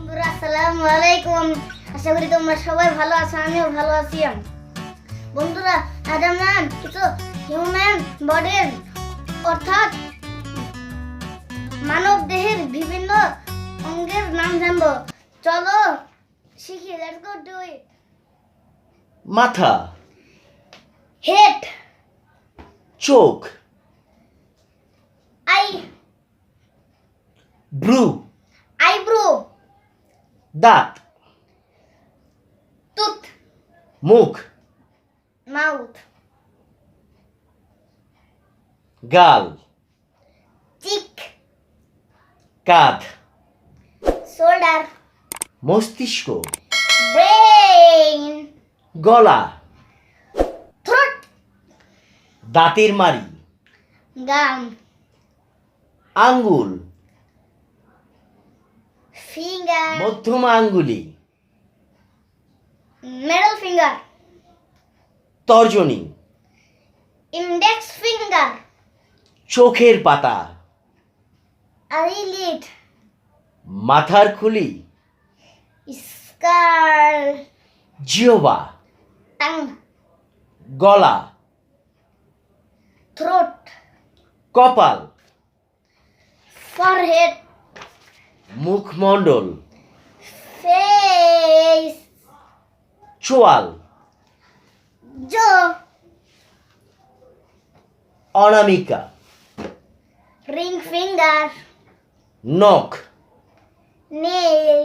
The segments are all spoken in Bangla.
বন্ধুরা আসসালামু আলাইকুম। আশা করি তোমরা সবাই ভালো আছো, আমিও ভালো আছি। বন্ধুরা আজ আমরা কিছু হিউম্যান বডির অর্থাৎ মানব দেহের বিভিন্ন অঙ্গের নাম জানবো। চলো শিখি, লেটস গো ডু ইট। মাথা, হেড, চোখ, আই, ব্রু, আইব্রো, দাঁত, টুথ, মুখ, মাউথ, গাল, চিক, কাঁধ, শোল্ডার, মস্তিষ্ক, ব্রেইন, গলা, থ্রোট, দাঁতের মাড়ি, গাম, আঙ্গুল, ফিঙ্গার, মধ্যমা আঙ্গুলি, মিডল ফিঙ্গার, তর্জনী, ইন্ডেক্স ফিঙ্গার, চোখের পাতা, আইলিড, মাথার খুলি, স্কাল, জিহ্বা, টাং, গলা, থ্রোট, কপাল, ফরহেড, মুখমণ্ডল, ফেস, চোয়াল, জো, অনামিকা, রিং ফিঙ্গার, নখ, নেল,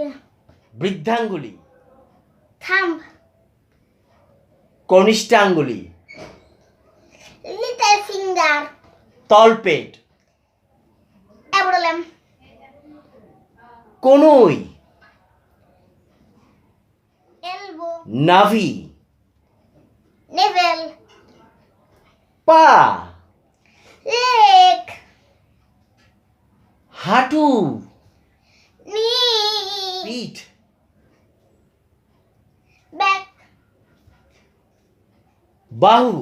বৃদ্ধাঙ্গুলি, থাম্ব, কনিষ্ঠাঙ্গুলি, লিটল ফিঙ্গার, তলপেট, অ্যাব্রোলেম, কনুই, এলবো, নাভি, নেভেল, পা, লেগ, হাঁটু, নি, পিঠ, ব্যাক, বাহু,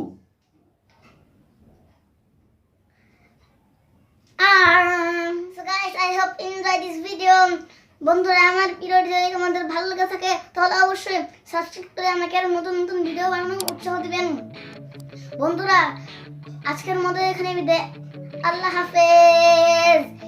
arm. So guys, I hope you enjoy this video. বন্ধুরা আমার ভিডিওটি যদি তোমাদের ভালো লেগে থাকে তাহলে অবশ্যই সাবস্ক্রাইব করে আমাকে আরো নতুন নতুন ভিডিও বানানোর উৎসাহ দিবেন। বন্ধুরা আজকের মতো এখানে বিদায়। আল্লাহ হাফেজ।